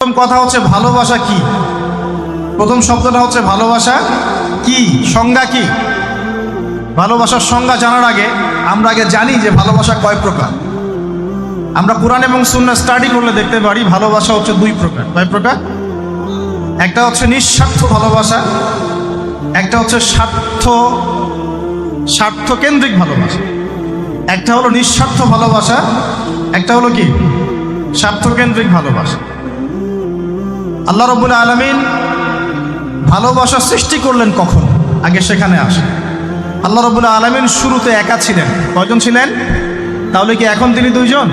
প্রথম কথা হচ্ছে ভালোবাসা কি। প্রথম শব্দটা হচ্ছে ভালোবাসা কি, সংজ্ঞা কি। ভালোবাসার সংজ্ঞা জানার আগে আমরা আগে জানি যে ভালোবাসা কয় প্রকার। আমরা কোরআন এবং সুন্নাহ স্টাডি করলে দেখতে পারি ভালোবাসা হচ্ছে দুই প্রকার। কয় প্রকার? একটা হচ্ছে নিঃস্বার্থ ভালোবাসা, একটা হচ্ছে স্বার্থকেন্দ্রিক ভালোবাসা। একটা হলো নিঃস্বার্থ ভালোবাসা, একটা হলো কি স্বার্থকেন্দ্রিক ভালোবাসা। আল্লাহ রাব্বুল আলামিন ভালোবাসা সৃষ্টি করলেন কখন, আগে সেখানে আসে। আল্লাহ রাব্বুল আলামিন শুরুতে একা ছিলেন। কয়জন ছিলেন? তাহলে কি এখন তিনি দুইজন?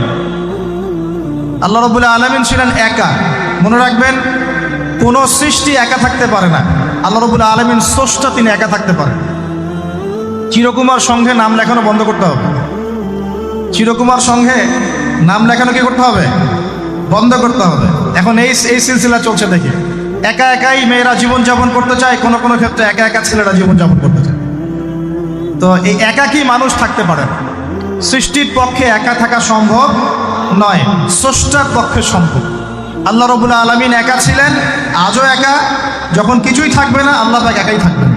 আল্লাহ রাব্বুল আলামিন ছিলেন একা। মনে রাখবেন, কোনো সৃষ্টি একা থাকতে পারে না। আল্লাহ রাব্বুল আলামিন স্রষ্টা, তিনি একা থাকতে পারেন। চিরকুমার সংঘে নাম লেখানো বন্ধ করতে হবে। চিরকুমার সংঘে নাম লেখানো কি করতে হবে? বন্ধ করতে হবে। এখন এই সিলসিলা চলছে দেখি, একা একাই মেয়েরা জীবনযাপন করতে চায়, কোনো কোনো ক্ষেত্রে একা একা ছেলেরা জীবনযাপন করতে চায়। তো এই একাকী মানুষ থাকতে পারে না। সৃষ্টির পক্ষে একা থাকা সম্ভব নয়, স্রষ্টার পক্ষে সম্ভব। আল্লাহ রাব্বুল আলামিন একা ছিলেন, আজও একা। যখন কিছুই থাকবে না, আল্লাহ পাক একাই থাকবেন।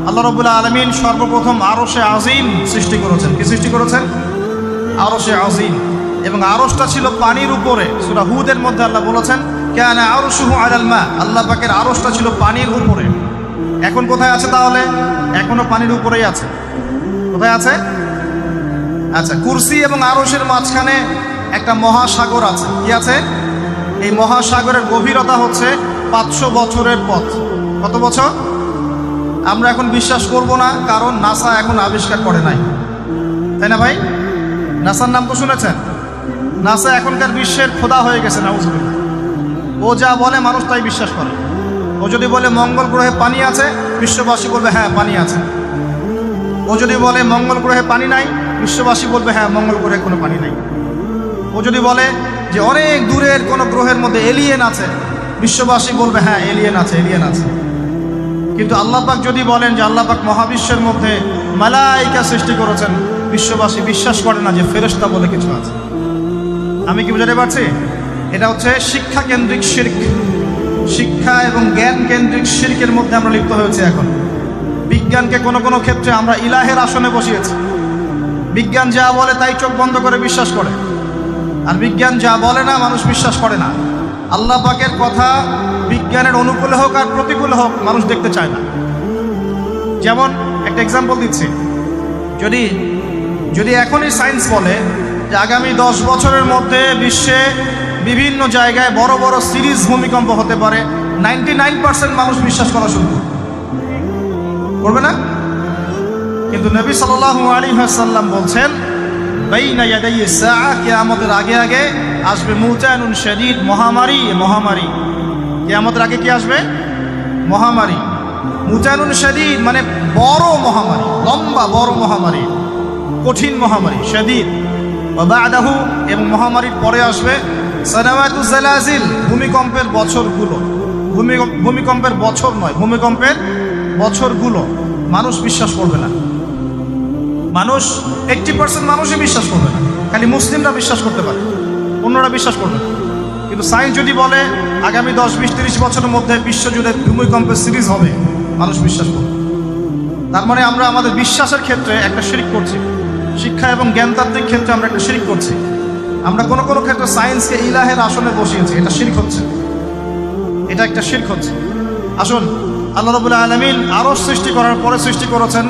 আল্লাহ রাব্বুল আলামিন সর্বপ্রথম আরশে আজিম সৃষ্টি করেছেন। কি সৃষ্টি করেছেন? আরশে আজিম। এবং আরশটা ছিল পানির উপরে। সূরা হুদের মধ্যে আল্লাহ বলেছেন কানা আরশুহু আলাল মা। আল্লাহ পাকের আরশটা ছিল পানির উপরে। এখন কোথায় আছে তাহলে? এখনো পানির উপরেই আছে। কোথায় আছে? আচ্ছা, কুরসি এবং আরশের মাঝখানে একটা মহাসাগর আছে। কি আছে? এই মহাসাগরের গভীরতা হচ্ছে 500 বছরের পথ। কত বছর? আমরা এখন বিশ্বাস করব না, কারণ নাসা এখন আবিষ্কার করে নাই, তাই না ভাই? নাসার নাম তো শুনেছেন? নাসা এখনকার বিশ্বের খোদা হয়ে গেছে, নাউজুবিল্লাহ। ও যা বলে মানুষ তাই বিশ্বাস করে। ও যদি বলে মঙ্গল গ্রহে পানি আছে, বিশ্ববাসী বলবে হ্যাঁ পানি আছে। ও যদি বলে মঙ্গল গ্রহে পানি নাই, বিশ্ববাসী বলবে হ্যাঁ মঙ্গল গ্রহে কোনো পানি নাই। ও যদি বলে যে অনেক দূরের কোনো গ্রহের মধ্যে এলিয়েন আছে, বিশ্ববাসী বলবে হ্যাঁ এলিয়েন আছে, এলিয়েন আছে। কিন্তু আল্লাহ পাক যদি বলেন যে আল্লাহ পাক মহাবিশ্বের মধ্যে মালাইকা সৃষ্টি করেছেন, বিশ্ববাসী বিশ্বাস করে না যে ফেরেশতা বলে কিছু আছে। আমি কি বুঝাতে পারছি? এটা হচ্ছে শিক্ষা কেন্দ্রিক শিরক। শিক্ষা এবং জ্ঞান কেন্দ্রিক শিরকের মধ্যে আমরা লিপ্ত হয়েছি এখন। বিজ্ঞানকে কোনো কোনো ক্ষেত্রে আমরা ইলাহের আসনে বসিয়েছি। বিজ্ঞান যা বলে তাই চোখ বন্ধ করে বিশ্বাস করে, আর বিজ্ঞান যা বলে না মানুষ বিশ্বাস করে না। আল্লাহ পাকের কথা বিজ্ঞানের অনুকূলে হোক আর প্রতিকূলে হোক, মানুষ দেখতে চায় না। যেমন একটা এক্সাম্পল দিচ্ছি, যদি এখনই সায়েন্স বলে যে আগামী 10 বছরের মধ্যে বিশ্বে বিভিন্ন জায়গায় বড় বড় সিরিজ ভূমিকম্প হতে পারে, 99% মানুষ বিশ্বাস করা শুরু করবে না। কিন্তু নবী সাল্লাল্লাহু আলাইহি ওয়াসাল্লাম বলছেন বাইনা ইয়াদাই সাআ, কিয়ামতের আগে আগে আসবে মুতানুন শাদীদ, মহামারী। কিয়ামতের আগে কি আসবে? মহামারী। মুতানুন শাদীদ মানে বড় মহামারী, লম্বা বড় মহামারী, কঠিন মহামারী, শাদীদ। ওয়া বা'দাহু, এবং মহামারীর পরে আসবে সানাওয়াতু জালাজিল, ভূমিকম্পের বছরগুলো। ভূমিকম্পের বছর নয়, ভূমিকম্পের বছরগুলো। মানুষ বিশ্বাস করবে না। মানুষ 80% মানুষই বিশ্বাস করবে না, খালি মুসলিমরা বিশ্বাস করতে পারে, অন্যরা বিশ্বাস করবে না। কিন্তু সায়েন্স যদি বলে আগামী 10, 20, 30 বছরের মধ্যে বিশ্বজুড়ে ভূমিকম্পের সিরিজ হবে, মানুষ বিশ্বাস করবে। তার মানে আমরা আমাদের বিশ্বাসের ক্ষেত্রে একটা শিরক করছি। শিক্ষা এবং জ্ঞানতাত্ত্বিক ক্ষেত্রে আমরা একটা শিরক করছি। আমরা কোনো কোনো ক্ষেত্রে সায়েন্সকে ইলাহের আসনে বসিয়েছি, এটা শিরক হচ্ছে। এটা একটা শিরক হচ্ছে। আসুন, আল্লাহ রাব্বুল আলামিন আরশ সৃষ্টি করার পরে সৃষ্টি করেছেন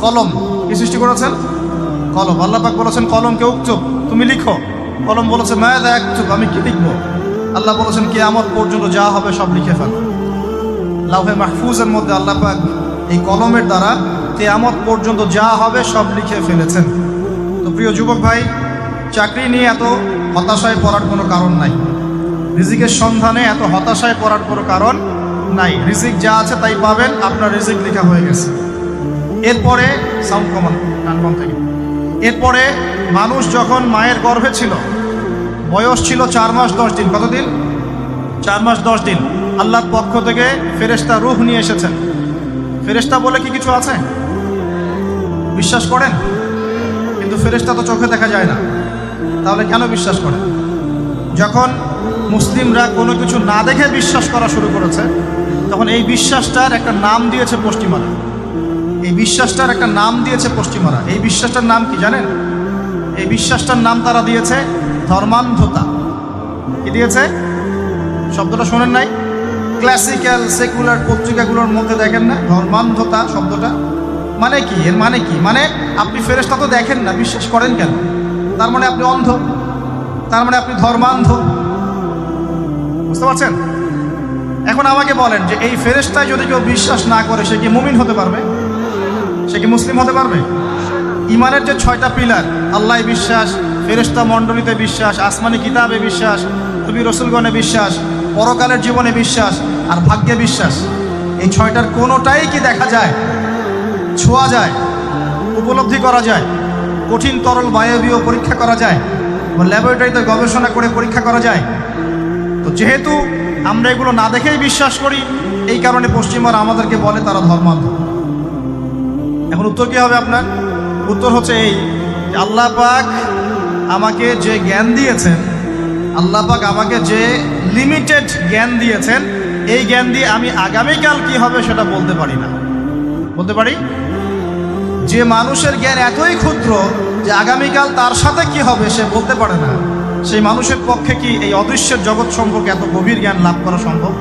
কলম। কি সৃষ্টি করেছেন? কলম। আল্লাহ পাক বলেছেন কলমকে উকতুব, তুমি লিখো। কলম বলেছে মাযা আকতুব, আমি কি লিখবো? আল্লাহ বলেছেন কিয়ামত পর্যন্ত যা হবে সব লিখে ফেল। লাউহে মাহফুজের মধ্যে আল্লাহ পাক এই কলমের দ্বারা কিয়ামত পর্যন্ত যা হবে সব লিখে ফেলেছেন। তো প্রিয় যুবক ভাই, চাকরি নিয়ে এত হতাশায় পড়ার কোনো কারণ নাই। রিজিকের সন্ধানে এত হতাশায় পড়ার কোনো কারণ নাই। রিজিক যা আছে তাই পাবেন, আপনার রিজিক লেখা হয়ে গেছে। এরপরে সাউন্ড কমান, টান কম থেকে। এরপরে মানুষ যখন মায়ের গর্ভে ছিল, বয়স ছিল 4 মাস 10 দিন। কতদিন? 4 মাস 10 দিন। আল্লাহর পক্ষ থেকে ফেরেশতা রূহ নিয়ে এসেছেন। ফেরেশতা বলে কি কিছু আছে? বিশ্বাস করেন? কিন্তু ফেরেশতা তো চোখে দেখা যায় না, তাহলে কেন বিশ্বাস করেন? যখন মুসলিমরা কোনো কিছু না দেখে বিশ্বাস করা শুরু করেছে, তখন এই বিশ্বাসটার একটা নাম দিয়েছে পশ্চিমারা। এই বিশ্বাসটার একটা নাম দিয়েছে পশ্চিমারা। এই বিশ্বাসটার নাম কি জানেন? এই বিশ্বাসটার নাম তারা দিয়েছে ধর্মান্ধতা। কি দিয়েছে? শব্দটা শোনেন নাই? ক্লাসিক্যাল সেকুলার পত্রিকাগুলোর মধ্যে দেখেন না ধর্মান্ধতা শব্দটা? মানে কি? এর মানে কি? মানে আপনি ফেরেশতা তো দেখেন না, বিশ্বাস করেন কেন? তার মানে আপনি অন্ধ, তার মানে আপনি ধর্মান্ধ। বুঝতে পারছেন? এখন আমাকে বলেন যে এই ফেরেশতায় যদি কেউ বিশ্বাস না করে, সে কি মুমিন হতে পারবে? সে কি মুসলিম হতে পারবে? ইমানের যে 6টা পিলার, আল্লাহ বিশ্বাস, ফেরেশতা মণ্ডলীতে বিশ্বাস, আসমানি কিতাবে বিশ্বাস, নবী রাসূলগণে বিশ্বাস, পরকালের জীবনে বিশ্বাস আর ভাগ্যে বিশ্বাস, এই 6টার কোনোটাই কি দেখা যায়, ছোঁয়া যায়, উপলব্ধি করা যায়, কঠিন তরল বায়বীয় পরীক্ষা করা যায়, বা ল্যাবরেটরিতে গবেষণা করে পরীক্ষা করা যায়? তো যেহেতু আমরা এগুলো না দেখেই বিশ্বাস করি, এই কারণে পশ্চিমারা আমাদেরকে বলে তারা ধর্মান্ধ। এখন উত্তর কী হবে আপনার? উত্তর হচ্ছে এই যে আল্লাহ পাক আমাকে যে জ্ঞান দিয়েছেন, আল্লাহ পাক আমাকে যে লিমিটেড জ্ঞান দিয়েছেন, এই জ্ঞান দিয়ে আমি আগামীকাল কি হবে সেটা বলতে পারি না। বলতে পারি? যে মানুষের জ্ঞান এতই ক্ষুদ্র যে আগামীকাল তার সাথে কি হবে সে বলতে পারে না, সেই মানুষের পক্ষে কি এই অদৃশ্যের জগৎ সম্পর্কে এত গভীর জ্ঞান লাভ করা সম্ভব?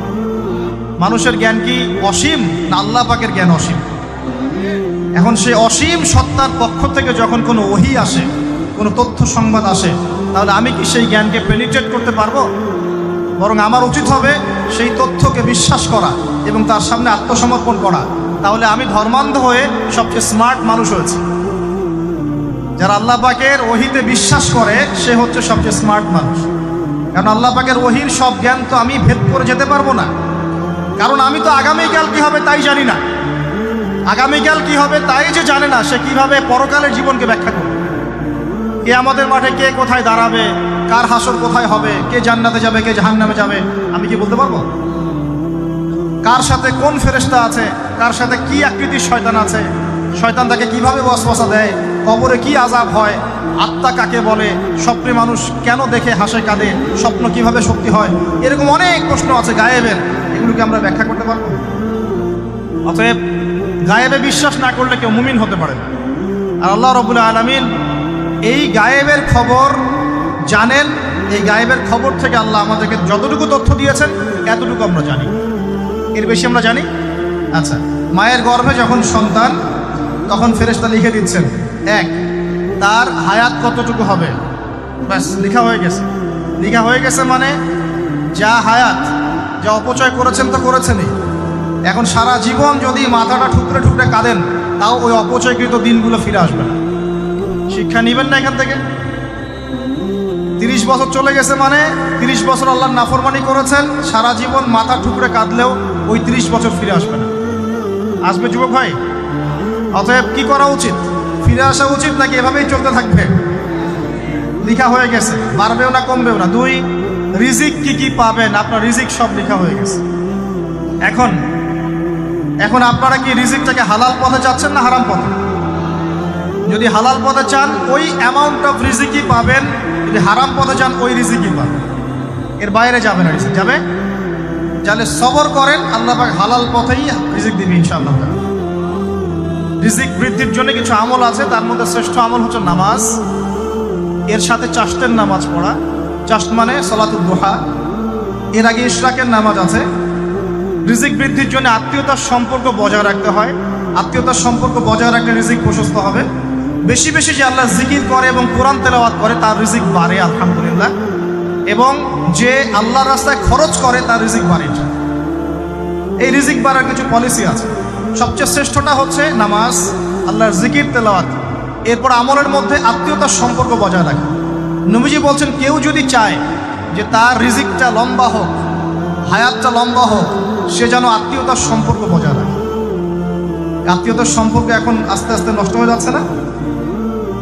মানুষের জ্ঞান কি অসীম না আল্লাহ পাকের জ্ঞান অসীম? এখন সেই অসীম সত্তার পক্ষ থেকে যখন কোনো ওহী আসে, কোনো তথ্য সংবাদ আসে, তাহলে আমি কি সেই জ্ঞানকে পেনিট্রেট করতে পারবো? বরং আমার উচিত হবে সেই তথ্যকে বিশ্বাস করা এবং তার সামনে আত্মসমর্পণ করা। তাহলে আমি ধর্মান্ধ হয়ে সবচেয়ে স্মার্ট মানুষ হয়েছি। যারা আল্লাহ পাকের ওহীতে বিশ্বাস করে সে হচ্ছে সবচেয়ে স্মার্ট মানুষ। কারণ আল্লাহ পাকের ওহীর সব জ্ঞান তো আমি ভেদ করে যেতে পারবো না, কারণ আমি তো আগামীকাল কি হবে তাই জানি না। আগামীকাল কি হবে তাই যে জানে না, সে কিভাবে পরকালের জীবনকে ব্যাখ্যা করবে? কে আমাদের মাঠে কে কোথায় দাঁড়াবে, কার হাসর কোথায় হবে, কে জান্নাতে যাবে কে জাহান্নামে যাবে, আমি কি বলতে পারবো? কার সাথে কোন ফেরেশতা আছে, কার সাথে কি আকৃতির শয়তান আছে, শয়তান তাকে কিভাবে ওয়াসওয়াসা দেয়, কবরে কি আযাব হয়, আত্মা কাকে বলে, স্বপ্নে মানুষ কেন দেখে হাসে কাঁদে, স্বপ্ন কিভাবে সত্যি হয়, এরকম অনেক প্রশ্ন আছে গায়েবের। এগুলোকে আমরা ব্যাখ্যা করতে পারবো? অতএব গায়েবে বিশ্বাস না করলে কেউ মুমিন হতে পারে না। আর আল্লাহ রাব্বুল আলামিন এই গায়েবের খবর জানেন। এই গায়েবের খবর থেকে আল্লাহ আমাদেরকে যতটুকু তথ্য দিয়েছেন এতটুকু আমরা জানি, এর বেশি আমরা জানি? আচ্ছা, মায়ের গর্ভে যখন সন্তান, তখন ফেরেশতা লিখে দিচ্ছেন এক, তার হায়াত কতটুকু হবে, ব্যাস লেখা হয়ে গেছে। লেখা হয়ে গেছে মানে যা হায়াত, যা অপচয় করেছেন তো করেছেনই। এখন সারা জীবন যদি মাথাটা ঠুকরে ঠুকরে কাঁদেন, তাও ওই অপচয়কৃত দিনগুলো ফিরে আসবে না। শিক্ষা নেবেন না এখান থেকে? 30 বছর চলে গেছে মানে 30 বছর আল্লাহর নাফরমানি করেছেন, সারা জীবন মাথা ঠুকরে কাঁদলেও ওই 30 বছর ফিরে আসবে না। আসবে যুবক ভাই? অতএব কি করা উচিত? ফিরে আসা উচিত নাকি এভাবেই চলতে থাকবে? লেখা হয়ে গেছে, বাড়বেও না কমবেও না। 2, রিজিক কি কি পাবেন, আপনার রিজিক সব লেখা হয়ে গেছে। এখন আপনারা কি রিজিকটাকে হালাল পথে চাচ্ছেন না হারাম পথে? যদি হালাল পথে চান ওই অ্যামাউন্ট অফ রিজিকই পাবেন, যদি হারাম পথে চান ওই রিজিকই পাবেন, এর বাইরে যাবে না। রিজিক যাবে, যাহলে সবর করেন, আল্লাহ পাক হালাল পথেই রিজিক দিবে ইনশাআল্লাহ। রিজিক বৃদ্ধির জন্য কিছু আমল আছে, তার মধ্যে শ্রেষ্ঠ আমল হচ্ছে নামাজ, এর সাথে চাষতের নামাজ পড়া। চাষত মানে সালাতুদ দুহা, এর আগে ইশরাকের নামাজ আছে। রিজিক বৃদ্ধির জন্য আত্মীয়তার সম্পর্ক বজায় রাখতে হয়, আত্মীয়তার সম্পর্ক বজায় রাখলে রিজিক প্রশস্ত হবে। বেশি বেশি যে আল্লাহ জিকির করে এবং কোরআন তেলাওয়াত করে তার রিজিক বাড়ে আলহামদুলিল্লাহ, এবং যে আল্লাহর রাস্তায় খরচ করে তার রিজিক বাড়ে। এই রিজিক বাড়ার কিছু পলিসি আছে। সবচেয়ে শ্রেষ্ঠটা হচ্ছে নামাজ, আল্লাহর জিকির তেলাওয়াত, এরপর আমলের মধ্যে আত্মীয়তার সম্পর্ক বজায় রাখা। নবীজি বলছেন কেউ যদি চায় যে তার রিজিকটা লম্বা হোক, হায়াতটা লম্বা হোক, সে যেন আত্মীয়তার সম্পর্ক বজায় রাখে। আত্মীয়তার সম্পর্ক এখন আস্তে আস্তে নষ্ট হয়ে যাচ্ছে না?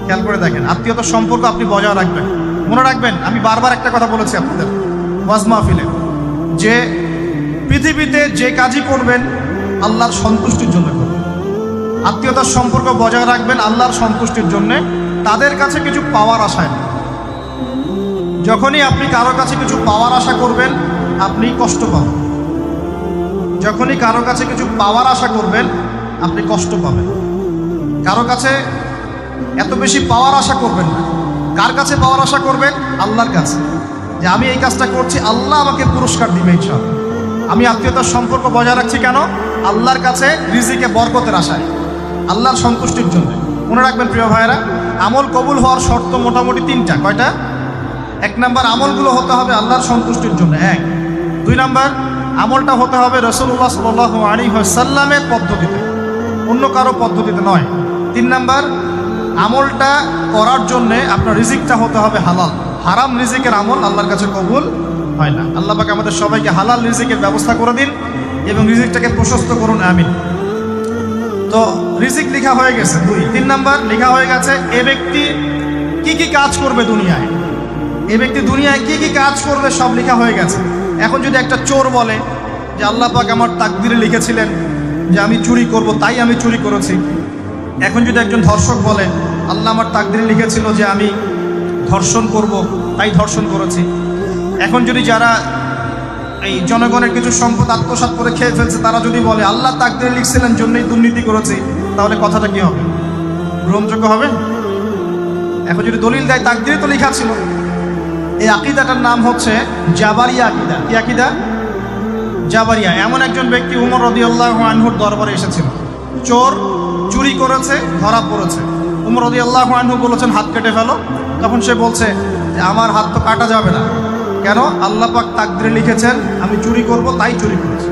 খেয়াল করে দেখেন, আত্মীয়তার সম্পর্ক আপনি বজায় রাখবেন। মনে রাখবেন, আমি বারবার একটা কথা বলেছি আপনাদের ওয়াজ মাহফিলে, যে পৃথিবীতে যে কাজই করবেন আল্লাহর সন্তুষ্টির জন্য করবেন। আত্মীয়তার সম্পর্ক বজায় রাখবেন আল্লাহর সন্তুষ্টির জন্যে, তাদের কাছে কিছু পাওয়ার আশায় না। যখনই আপনি কারো কাছে কিছু পাওয়ার আশা করবেন আপনি কষ্ট পাবেন। যখনই কারো কাছে কিছু পাওয়ার আশা করবেন আপনি কষ্ট পাবেন। কারো কাছে এত বেশি পাওয়ার আশা করবেন না। কার কাছে পাওয়ার আশা করবেন? আল্লাহর কাছে, যে আমি এই কাজটা করছি, আল্লাহ আমাকে পুরস্কার দিবে ইনশাআল্লাহ। আমি আত্মীয়তার সম্পর্ক বজায় রাখছি কেন? আল্লাহর কাছে রিজিকে বরকতের আশায়, আল্লাহর সন্তুষ্টির জন্য। মনে রাখবেন প্রিয় ভাইয়েরা, আমল কবুল হওয়ার শর্ত মোটামুটি তিনটা। কয়টা? 1 নাম্বার, আমলগুলো হতে হবে আল্লাহর সন্তুষ্টির জন্য। 1। 2 নাম্বার, আমলটা হতে হবে রাসূলুল্লাহ সাল্লাল্লাহু আলাইহি ওয়াসাল্লামের পদ্ধতিতে, অন্য কারো পদ্ধতিতে নয়। 3 নাম্বার, আমলটা করার জন্যে আপনার রিজিকটা হতে হবে হালাল। হারাম রিজিকের আমল আল্লাহর কাছে কবুল হয় না। আল্লাহ পাক আমাদের সবাইকে হালাল রিজিকের ব্যবস্থা করে দিন এবং রিজিকটাকে প্রশস্ত করুন, আমিন। তো রিজিক লেখা হয়ে গেছে 2। 3 নাম্বার, লেখা হয়ে গেছে এ ব্যক্তি কি কি কাজ করবে দুনিয়ায়, এ ব্যক্তি দুনিয়ায় কি কি কাজ করবে সব লেখা হয়ে গেছে। এখন যদি একটা চোর বলে যে আল্লাহ পাক আমার তাকদিরে লিখেছিলেন যে আমি চুরি করব, তাই আমি চুরি করেছি। এখন যদি একজন ধর্ষক বলে আল্লাহ আমার তাকদিরে লিখেছিল যে আমি ধর্ষণ করব, তাই ধর্ষণ করেছি। এখন যদি যারা এই জনগণের কিছু সম্পদ আত্মসাৎ করে খেয়ে ফেলছে তারা যদি বলে আল্লাহ তাকদিরে লিখছিলেন জন্যই দুর্নীতি করেছি, তাহলে কথাটা কি হবে? গ্রহণযোগ্য হবে? এখন যদি দলিল দেয় তাকদিরে তো লেখা ছিল। এই আকীদাটার নাম হচ্ছে জাবারিয়া আকীদা। কি আকীদা? জাবারিয়া। এমন একজন ব্যক্তি উমর রাদিয়াল্লাহু আনহুর দরবারে এসেছিল। চোর চুরি করেছে, ধরা পড়েছে। উমর রাদিয়াল্লাহু আনহু বলেছেন হাত কেটে ফেলো। তখন সে বলছে যে আমার হাত তো কাটা যাবে না। কেন? আল্লাহ পাক তাকদিরে লিখেছেন আমি চুরি করব, তাই চুরি করেছি।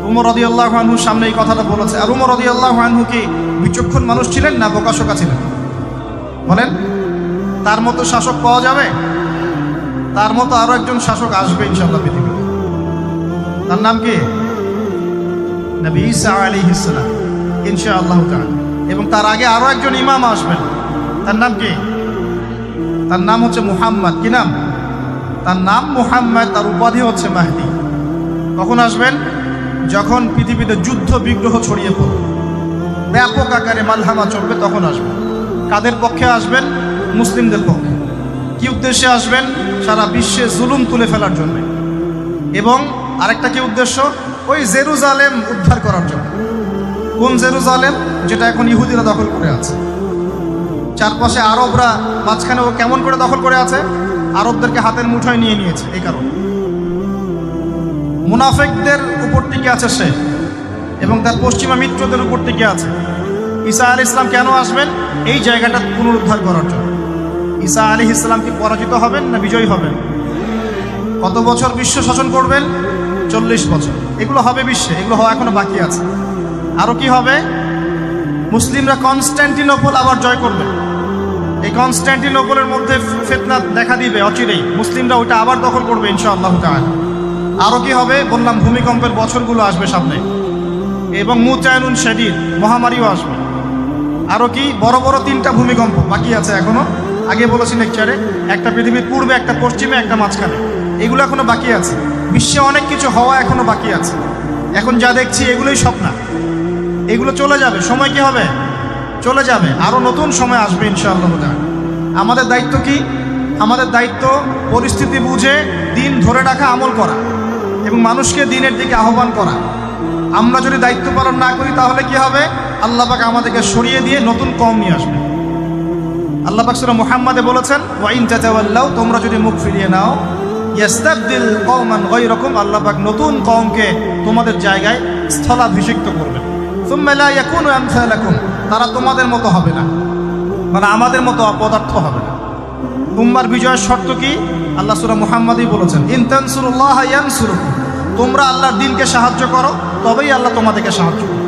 উমর রাদিয়াল্লাহু আনহুর সামনে এই কথাটা বলেছে। আর উমর রাদিয়াল্লাহু আনহু কি বিচক্ষণ মানুষ ছিলেন না বোকাশোকা ছিলেন? বলেন, তার মতো শাসক পাওয়া যাবে? তার মতো আরো একজন শাসক আসবে ইনশাআল্লাহ পৃথিবীতে। তার নাম কি? নবী ঈসা আলাইহিস সালাম, ইনশাআল্লাহ তাআলা। এবং তার আগে আরো একজন ইমাম আসবেন। তার নাম কি? তার নাম হচ্ছে মুহাম্মদ। কি নাম? তার নাম মুহাম্মদ, তার উপাধি হচ্ছে মাহদী। কখন আসবেন? যখন পৃথিবীতে যুদ্ধ বিগ্রহ ছড়িয়ে পড়বে, ব্যাপক আকারে মালহামা চলবে, তখন আসবেন। কাদের পক্ষে আসবেন? মুসলিমদের পক্ষে। কি উদ্দেশ্যে আসবেন? সারা বিশ্বে জুলুম তুলে ফেলার জন্য। এবং আরেকটা কি উদ্দেশ্য? ওই জেরুজালেম উদ্ধার করার জন্য। কোন জেরুজালেম? যেটা এখন ইহুদিরা দখল করে আছে। চারপাশে আরবরা, মাঝখানে ও কেমন করে দখল করে আছে? আরবদেরকে হাতের মুঠোয় নিয়ে নিয়েছে। এই কারণে মুনাফিকদের উপর টিকে আছে সে, এবং তার পশ্চিমা মিত্রদের উপর টিকে আছে। ঈসা আলাইহিস সালাম কেন আসবেন? এই জায়গাটা পুনরুদ্ধার করার জন্য। ঈসা আলাইহিস সালাম কি পরাজিত হবেন না বিজয়ী হবেন? কত বছর বিশ্ব শাসন করবেন? 40 বছর। এগুলো হবে বিশ্বে, এগুলো হওয়া এখনো বাকি আছে। আরো কি হবে? মুসলিমরা কনস্ট্যান্টিনোপল আবার জয় করবে। এই কনস্ট্যান্টিনোপলের মধ্যে ফিতনা দেখা দিবে অচিরেই। মুসলিমরা ওইটা আবার দখল করবে ইনশাআল্লাহ তাআলা। আরো কি হবে? বললাম ভূমিকম্পের বছরগুলো আসবে সামনে, এবং মুতায়নুন শাদীদ, মহামারীও আসবে। আরো কি? বড় বড় 3টা ভূমিকম্প বাকি আছে এখনো। আগে বলেছি লেকচারে, একটা পৃথিবীর পূর্বে, একটা পশ্চিমে, একটা মাঝখানে। এগুলো এখনো বাকি আছে। বিশ্বে অনেক কিছু হওয়া এখনো বাকি আছে। এখন যা দেখছি এগুলোই স্বপ্ন, এগুলো চলে যাবে। সময় কি হবে? চলে যাবে। আরো নতুন সময় আসবে ইনশাআল্লাহ তাআলা। আমাদের দায়িত্ব কি? আমাদের দায়িত্ব পরিস্থিতি বুঝে দিন ধরে রাখা, আমল করা এবং মানুষকে দিনের দিকে আহ্বান করা। আমরা যদি দায়িত্ব পালন না করি তাহলে কি হবে? আল্লাহ পাক আমাদেরকে সরিয়ে দিয়ে নতুন কওম নিয়ে আসবে। আল্লাহ পাক সূরা মুহাম্মাদে বলেছেন ওয়া ইন তাতাওয়াল্লাউ, তোমরা যদি মুখ ফিরিয়ে নাও, ইয়াস্তাবদিল কওমান গায়রাকুম, আল্লাহ পাক নতুন কওমকে তোমাদের জায়গায় স্থলাভিষিক্ত করবেন। সুম্মা লা ইয়াকুনু আমসালাকুম, তারা তোমাদের মতো হবে না, মানে আমাদের মতো অপদার্থ হবে না। তোমার বিজয়ের শর্ত কি? আল্লাহ সূরা মুহাম্মাদেই বলেছেন ইন তানসুরুল্লাহ ইয়ানসুরুকুম, তোমরা আল্লাহর দ্বীনকে সাহায্য করো তবেই আল্লাহ তোমাদেরকে সাহায্য করবে।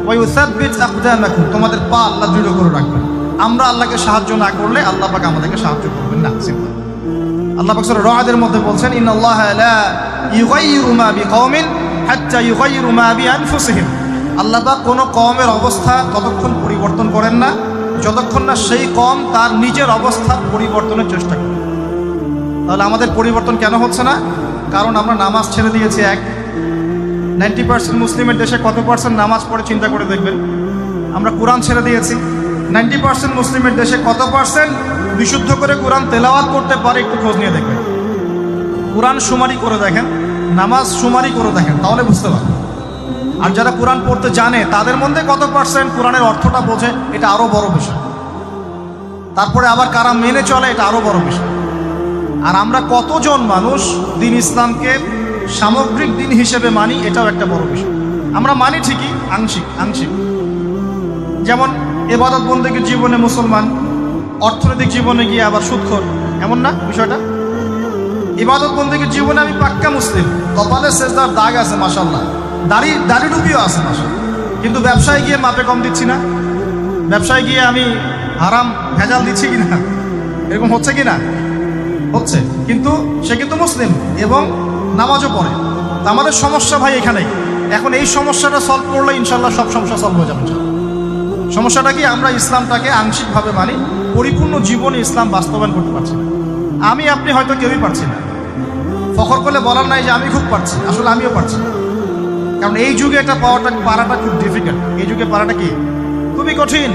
ওয়া ইউসাব্বিত আকদামাকুম, তোমাদের পা আল্লাহ দৃঢ় করে রাখবেন। আমরা আল্লাহকে সাহায্য না করলে আল্লাহ পাক আমাদেরকে সাহায্য করবেন না। সিম্পল। আল্লাহ পাক সূরা রা'দের মধ্যে বলছেন ইন্নাল্লাহা লা ইউগাইয়িরু মা বিকওমিন হাত্তা ইউগাইয়িরু মা বিআনফুসিহিম, আল্লাহ পাক কোনো কওমের অবস্থা ততক্ষণ পরিবর্তন করেন না যতক্ষণ না সেই কওম তার নিজের অবস্থার পরিবর্তনের চেষ্টা করে। তাহলে আমাদের পরিবর্তন কেন হচ্ছে না? কারণ আমরা নামাজ ছেড়ে দিয়েছি। 90% মুসলিমের দেশে কত পার্সেন্ট নামাজ পড়ে চিন্তা করে দেখবেন। আমরা কোরআন ছেড়ে দিয়েছি, 90% মুসলিমের দেশে কত পার্সেন্ট বিশুদ্ধ করে কোরআন তেলাওয়াত করতে পারে একটু খোঁজ নিয়ে দেখবেন। কোরআন শুমারি করে দেখেন, নামাজ শুমারি করে দেখেন, তাহলে বুঝতে পারবেন। আর যারা কোরআন পড়তে জানে তাদের মধ্যে কত পার্সেন্ট কোরআনের অর্থটা বোঝে, এটা আরও বড় বিষয়। তারপরে আবার কারা মেনে চলে, এটা আরও বড় বিষয়। আর আমরা কতজন মানুষ দিন ইসলামকে সামগ্রিক দিন হিসেবে মানি, এটাও একটা বড় বিষয়। আমরা মানি ঠিকই, আংশিক। যেমন ইবাদত বন্দেগীর জীবনে মুসলমান, অর্থনৈতিক জীবনে গিয়ে আবার সুদখোর, এমন না বিষয়টা? ইবাদত বন্দেগীর জীবনে আমি পাক্কা মুসলিম, কপালে সেজদার দাগ আছে মাশাআল্লাহ, দাড়ি টুপিও আছে মাশাআল্লাহ, কিন্তু ব্যবসায় গিয়ে মাপে কম দিচ্ছি না, ব্যবসায় গিয়ে আমি হারাম ভেজাল দিচ্ছি কিনা, এরকম হচ্ছে কিনা? হচ্ছে। কিন্তু সে কিন্তু মুসলিম এবং নামাজও পড়ে। তা আমাদের সমস্যা ভাই এখানেই। এখন এই সমস্যাটা সলভ করলে ইনশাল্লাহ সব সমস্যা সলভ হয়ে যাবে। সমস্যাটা কি? আমরা ইসলামটাকে আংশিকভাবে মানি, পরিপূর্ণ জীবনে ইসলাম বাস্তবায়ন করতে পারছি না। আমি আপনি হয়তো কেউই পারছি না, ফখর করলে বলার নাই যে আমি খুব পারছি, আসলে আমিও পারছি না। কারণ এই যুগে এটা পারাটা খুব ডিফিকাল্ট। এই যুগে পারাটা কি খুবই কঠিন,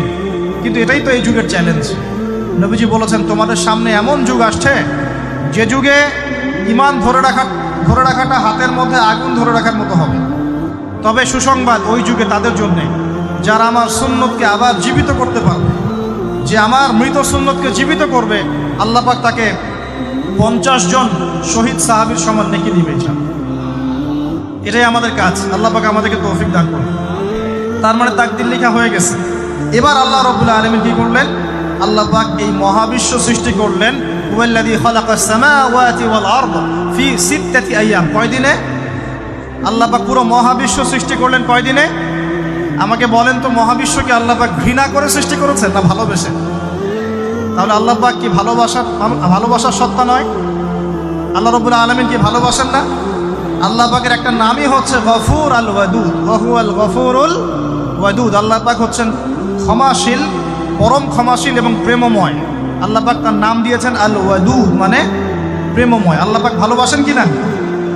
কিন্তু এটাই তো এই যুগের চ্যালেঞ্জ। নবীজি বলেছেন তোমাদের সামনে এমন যুগ আসছে যে যুগে ঈমান ধরে রাখাটা হাতের মধ্যে আগুন ধরে রাখার মতো হবে। তবে সুসংবাদ ওই যুগে তাদের জন্যে যারা আমার সুন্নতকে আবার জীবিত করতে পারবে। যে আমার মৃত সুন্নতকে জীবিত করবে, আল্লাহ পাক তাকে 50 জন শহীদ সাহাবীর সমান নেকি দিবে। এটাই আমাদের কাজ। আল্লাহ পাক আমাদেরকে তৌফিক দান করুন। তার মানে তাকদীর লেখা হয়ে গেছে। এবার আল্লাহ রাব্বুল আলামিন কি করলেন? আল্লাহ পাক এই মহাবিশ্ব সৃষ্টি করলেন। হুয়াল্লাযী খালাকাস সামাওয়াতি ওয়াল আরদ ফি 6 আইয়াম। কয় দিনে? আল্লাহ পাক পুরো মহাবিশ্ব সৃষ্টি করলেন কয় দিনে? আমাকে বলেন তো, মহাবিশ্বকে আল্লাহ পাক ঘৃণা করে সৃষ্টি করেছেন না ভালোবেসে? তাহলে আল্লাহ পাক কি ভালোবাসার সত্তা নয়? আল্লাহ রাব্বুল আলামিন কি ভালোবাসেন না? আল্লাহ পাকের একটা নামই হচ্ছে গফুর আল ওয়াদুদ, ওয়াহুয়াল গফুরুল ওয়াদুদ। আল্লাহ পাক হচ্ছেন ক্ষমাশীল, পরম ক্ষমাশীল এবং প্রেমময়। আল্লাহ পাক তার নাম দিয়েছেন আল ওয়াদুদ, মানে প্রেমময়। আল্লাহ পাক ভালোবাসেন কি না?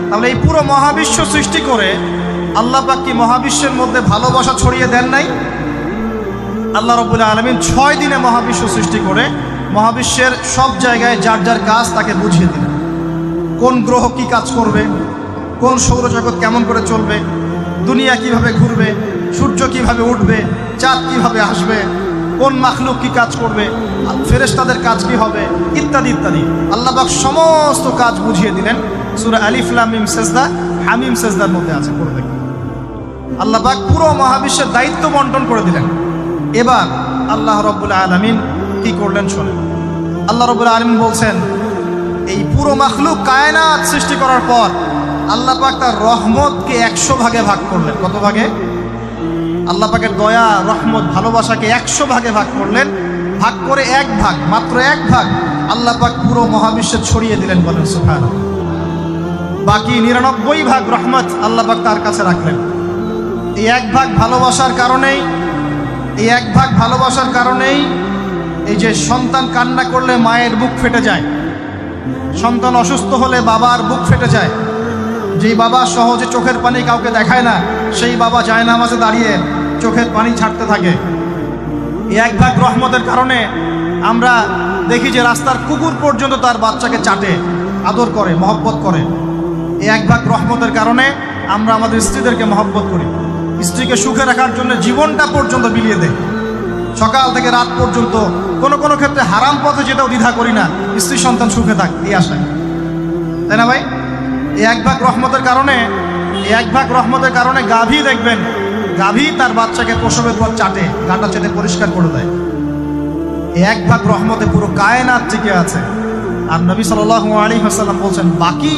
তাহলে এই পুরো মহাবিশ্ব সৃষ্টি করে আল্লাহ পাক কি মহাবিশ্বের মধ্যে ভালোবাসা ছড়িয়ে দেন নাই? আল্লাহ রাব্বুল আলামিন 6 দিনে মহাবিশ্ব সৃষ্টি করে মহাবিশ্বের সব জায়গায় যার যার কাজ তাকে বুঝিয়ে দিলেন। কোন গ্রহ কি কাজ করবে, কোন সৌরজগৎ কেমন করে চলবে, দুনিয়া কিভাবে ঘুরবে, সূর্য কিভাবে উঠবে, চাঁদ কিভাবে আসবে, কোন মাখলুক কি কাজ করবে, ফেরেশতাদের কাজ কি হবে, ইত্যাদি ইত্যাদি। আল্লাহ পাক সমস্ত কাজ বুঝিয়ে দিলেন। সূরা আলিফ লাম মিম সেজদা, হামিম সেজদার মধ্যে আছে, পড়ে দেখুন। আল্লাহ পাক পুরো মহাবিশ্বের দায়িত্ব বন্টন করে দিলেন। এবার আল্লাহ রাব্বুল আলামিন কি করলেন শোনেন। আল্লাহ রাব্বুল আলামিন বলছেন, এই পুরো মাখলুক কায়নাত সৃষ্টি করার পর আল্লাহ পাক তার রহমতকে 100 ভাগে ভাগ করলেন। কত ভাগে? আল্লাহ পাকের দয়া, রহমত, ভালোবাসাকে 100 ভাগে ভাগ করলেন। ভাগ করে এক ভাগ, মাত্র এক ভাগ আল্লাহ পাক পুরো মহাবিশ্বে ছড়িয়ে দিলেন। বলেন সুবহানাল্লাহ। বাকি 99 ভাগ রহমত আল্লাহ পাক তার কাছে রাখলেন। এই এক ভাগ ভালোবাসার কারণেই এই যে সন্তান কান্না করলে মায়ের বুক ফেটে যায়, সন্তান অসুস্থ হলে বাবার বুক ফেটে যায়। যেই বাবা সহজে চোখের পানি কাউকে দেখায় না, সেই বাবা জায়নামাজে দাঁড়িয়ে চোখের পানি ছাড়তে থাকে। এই এক ভাগ রহমতের কারণে আমরা দেখি যে রাস্তার কুকুর পর্যন্ত তার বাচ্চাকে চাটে, আদর করে, মহব্বত করে। এই এক ভাগ রহমতের কারণে আমরা আমাদের স্ত্রীদেরকে মহব্বত করি, স্ত্রীকে সুখে রাখার জন্য জীবনটা পর্যন্ত বিলিয়ে দেয়। সকাল থেকে রাত পর্যন্ত কোনো কোনো ক্ষেত্রে হারাম পথে যেতেও দ্বিধা করি না, স্ত্রী সন্তান সুখে থাক, এই আশায়, তাই না ভাই? এই এক ভাগ রহমতের কারণে গাভী দেখবেন, গাভী তার বাচ্চাকে প্রসবের পর চাটে, গাটা চেটে পরিষ্কার করে দেয়। এই এক ভাগ রহমতে পুরো কায়নাত টিকে আছে। আর নবী সাল্লাল্লাহু আলাইহি ওয়াসাল্লাম বলছেন, বাকি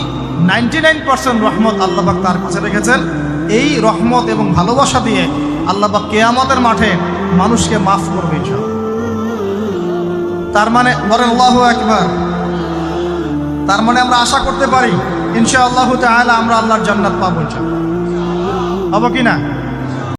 99% রহমত আল্লাহ পাক তার কাছে রেখেছেন। এই রহমত এবং ভালোবাসা দিয়ে আল্লাহ পাক কিয়ামতের মাঠে মানুষকে মাফ করবে ইনশাআল্লাহ। তার মানে বলেন আল্লাহু আকবার। তার মানে আমরা আশা করতে পারি ইনশাআল্লাহু তাআলা আমরা আল্লাহর জান্নাত পাবো ইনশাআল্লাহ। হবে কি না?